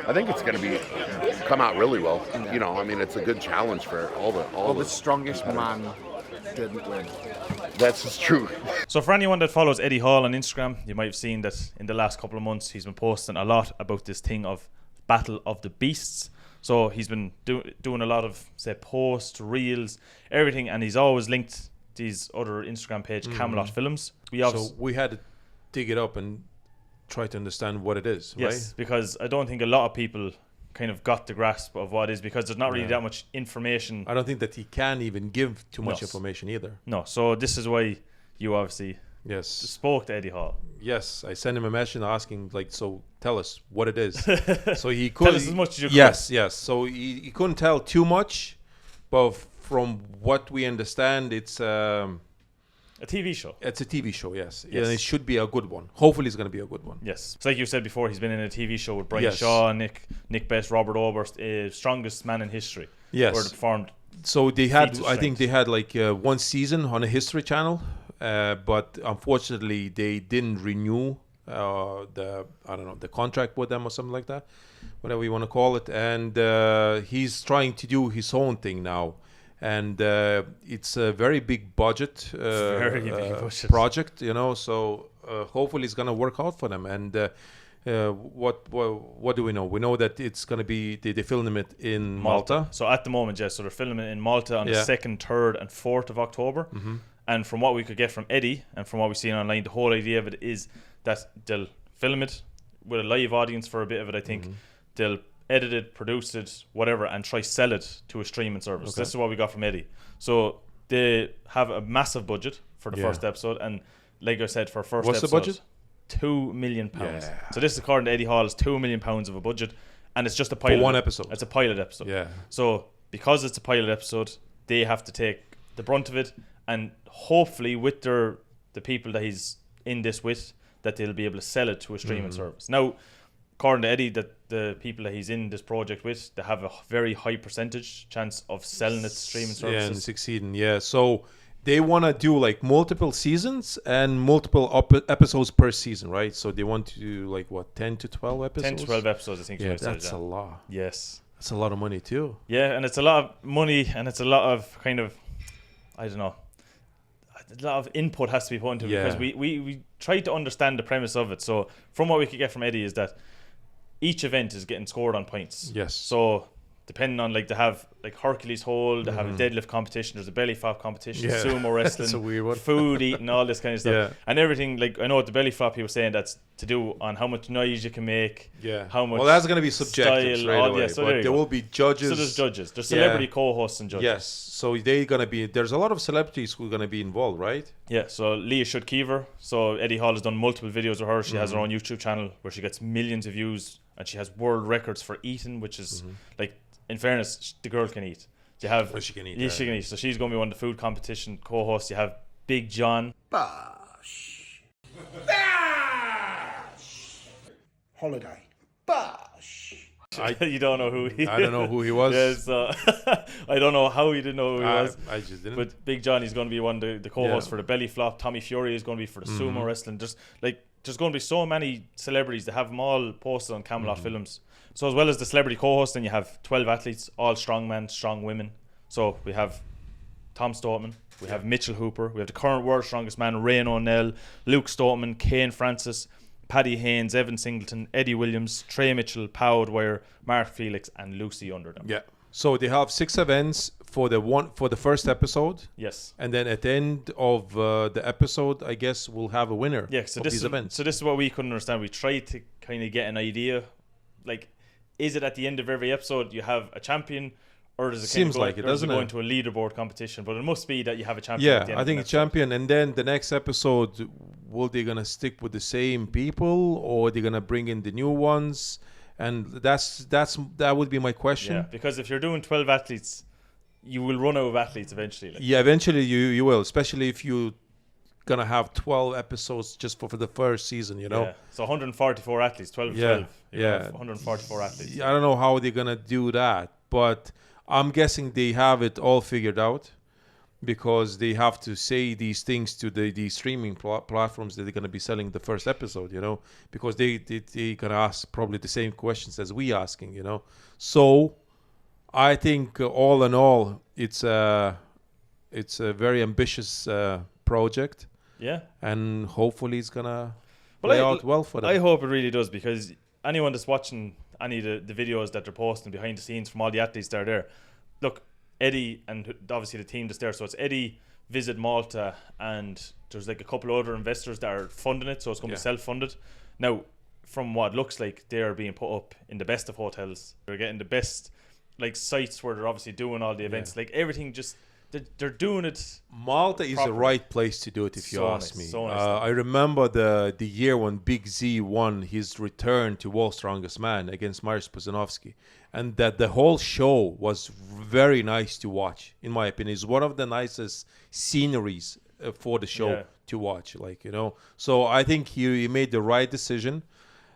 I think it's going to come out really well. You know, I mean, it's a good challenge for all the strongest man didn't win. That's just true. So for anyone that follows Eddie Hall on Instagram, you might have seen that in the last couple of months he's been posting a lot about this thing of Battle of the Beasts. So he's been doing a lot of, say, posts, reels, everything, and he's always linked these other Instagram page, Camelot Films. So we had to dig it up and try to understand what it is, right? Yes, because I don't think a lot of people kind of got the grasp of what it is, because there's not really that much information. I don't think that he can even give too much information either. No, so this is why you obviously spoke to Eddie Hall. Yes, I sent him a message asking, like, so tell us what it is. So he could tell us as much as you could. Yes. So he couldn't tell too much, but from what we understand, it's a TV show. It's a TV show, yes. And it should be a good one. Hopefully it's going to be a good one. Yes. It's like you said before, he's been in a TV show with Brian Shaw, Nick Best, Robert Oberst, Strongest Man in History. Yes. Where they performed. So they had, I think they had like one season on a History Channel, but unfortunately they didn't renew the contract with them or something like that, whatever you want to call it. And he's trying to do his own thing now. And it's a very big budget, project, you know. So hopefully it's gonna work out for them. And what do we know? We know that it's gonna be they film it in Malta. So at the moment, yes. So they're filming it in Malta on the 2nd, 3rd, and 4th of October. Mm-hmm. And from what we could get from Eddie and from what we've seen online, the whole idea of it is that they'll film it with a live audience for a bit of it. I think they'll edit it, produce it, whatever, and try sell it to a streaming service. Okay. This is what we got from Eddie. So they have a massive budget for the first episode, and like I said, for first What's episode, the budget? £2 million. Yeah. So this, according to Eddie Hall, is £2 million of a budget, and it's just a pilot. For one episode. It's a pilot episode. Yeah. So because it's a pilot episode, they have to take the brunt of it, and hopefully with the people that he's in this with, that they'll be able to sell it to a streaming service. Now, according to Eddie, that the people that he's in this project with, they have a very high percentage chance of selling it to streaming services. Yeah, and succeeding. Yeah, so they want to do like multiple seasons and multiple episodes per season, right? So they want to do like 10 to 12 episodes? 10 to 12 episodes, I think. Yeah, that's a lot. Yes. That's a lot of money too. Yeah, and it's a lot of money, and it's a lot of kind of, I don't know, a lot of input has to be put into it, because we tried to understand the premise of it. So from what we could get from Eddie is that each event is getting scored on points. Yes. So depending on, like, they have like Hercules hold, they have a deadlift competition, there's a belly flop competition, sumo wrestling, that's a weird one. food eating, all this kind of stuff. Yeah. And everything, like, I know what the belly flop he was saying, that's to do on how much noise you can make. Yeah. How much. Well, that's going to be subjective straight away. So but there will be judges. So there's judges. There's celebrity co-hosts and judges. Yes. So they're going to be. There's a lot of celebrities who are going to be involved, right? Yeah. So Leah Shudkeever. So Eddie Hall has done multiple videos with her. She has her own YouTube channel where she gets millions of views, and she has world records for eating, which is like, in fairness, the girl can eat. You have she can eat. Yeah, she can eat. So she's going to be one of the food competition co-hosts. You have Big John. Bosh. Holiday. Bosh. You don't know who he is. I don't know who he was. Yeah, so I don't know how you didn't know who he was. I just didn't. But Big John, he's going to be one of the co-hosts for the belly flop. Tommy Fury is going to be for the sumo wrestling. There's going to be so many celebrities. They have them all posted on Camelot Films. So as well as the celebrity co-host, then you have 12 athletes, all strong men, strong women. So we have Tom Stoutman, we have Mitchell Hooper, we have the current world's strongest man, Ryan O'Neill, Luke Stoutman, Kane Francis, Paddy Haynes, Evan Singleton, Eddie Williams, Trey Mitchell, Pau Dwyer, Mark Felix, and Lucy under them. Yeah. So they have 6 events for the first episode. Yes. And then at the end of the episode, I guess we'll have a winner. Yeah. So of this these events. So this is what we couldn't understand. We tried to kind of get an idea, like, is it at the end of every episode you have a champion, or does it Seems like it, doesn't it? Go into a leaderboard competition? But it must be that you have a champion. Yeah, at the end I think of a champion, and then the next episode, will they gonna stick with the same people, or they gonna bring in the new ones? And that would be my question. Yeah, because if you're doing 12 athletes, you will run out of athletes eventually. Like. Yeah, eventually you will, especially if you gonna have 12 episodes just for the first season, you know. Yeah. So 144 athletes, 12 12. Yeah. 144 athletes. I don't know how they're gonna do that, but I'm guessing they have it all figured out. because they have to say these things to the streaming platforms that they're going to be selling the first episode, because they going to ask probably the same questions as we asking, So I think all in all, it's a very ambitious project. Yeah. And hopefully it's going to play out well for them. I hope it really does, because anyone that's watching any of the videos that they're posting behind the scenes from all the athletes that are there, look, Eddie and obviously the team that's there. So it's Eddie, Visit Malta, and there's like a couple of other investors that are funding it. So it's going to be self-funded. Now, from what it looks like, they are being put up in the best of hotels. They're getting the best like sites where they're obviously doing all the events. Like everything, just they're doing it. Malta is the right place to do it, if you ask me. So nice. I remember the year when Big Z won his return to World's Strongest Man against Mariusz Pudzianowski, and that the whole show was very nice to watch. In my opinion, it's one of the nicest sceneries for the show to watch. So I think he made the right decision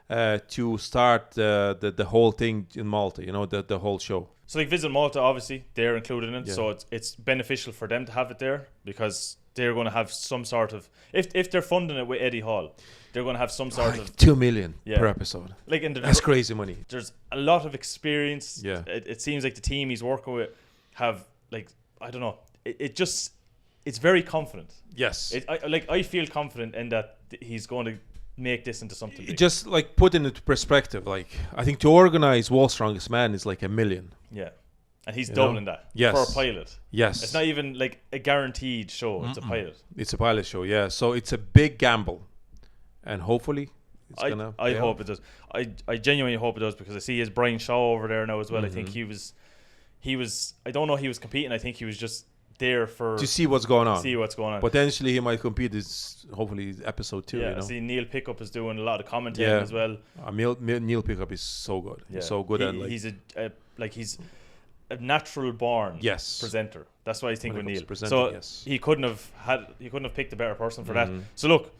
to start the whole thing in Malta. The whole show. So like Visit Malta, obviously they're included in it, so it's beneficial for them to have it there, because they're going to have some sort of, if they're funding it with Eddie Hall, they're going to have some sort of $2 million per episode. That's crazy money. There's a lot of experience. Yeah, it seems like the team he's working with have I don't know. It's very confident. Yes, I feel confident in that he's going to make this into something big. Just put it into perspective, I think to organize World's Strongest Man is $1 million. Yeah, and he's doubling that for a pilot. Yes, it's not even like a guaranteed show. It's a pilot. It's a pilot show. Yeah, so it's a big gamble, and hopefully it's gonna. I hope it does. I genuinely hope it does, because I see his Brian Shaw over there now as well. I think he was. I don't know. He was competing. I think he was just there to see what's going on. Potentially he might compete hopefully episode 2. I see Neil Pickup is doing a lot of commentating as well. Neil Pickup is so good. He's so good. He's a natural born presenter. That's why I think with Neil. He couldn't have picked a better person for that. So look,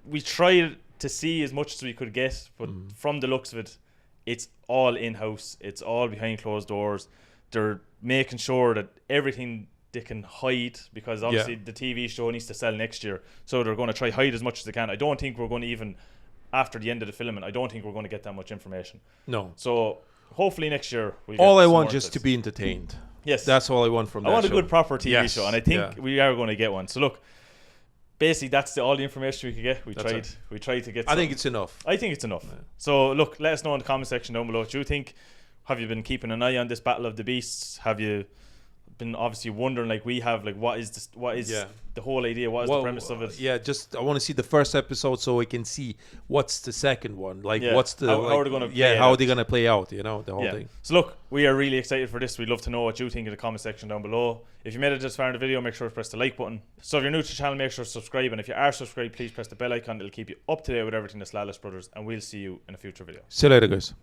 we tried to see as much as we could get, but from the looks of it, it's all in-house. It's all behind closed doors. They're making sure that everything they can hide, because obviously the TV show needs to sell next year, so they're going to try hide as much as they can. I don't think we're going to, even after the end of the filming, I don't think we're going to get that much information. No. So hopefully next year all I want just to be entertained. Yes, that's all I want from that show. I want a good proper TV show, and I think we are going to get one. So look, basically that's all the information we could get. We tried to get I think it's enough. So look, let us know in the comment section down below what you think. Have you been keeping an eye on this Battle of the Beasts? Have you been obviously wondering, like we have, like what is the whole idea? What is the premise of it? Just I want to see the first episode so we can see what's the second one. What's the how are they going to how are they going to play out? The whole thing. So look, we are really excited for this. We'd love to know what you think in the comment section down below. If you made it this far in the video, make sure to press the like button. So if you're new to the channel, make sure to subscribe, and if you are subscribed, please press the bell icon. It'll keep you up to date with everything that's Lalas Brothers, and we'll see you in a future video. See you later, guys.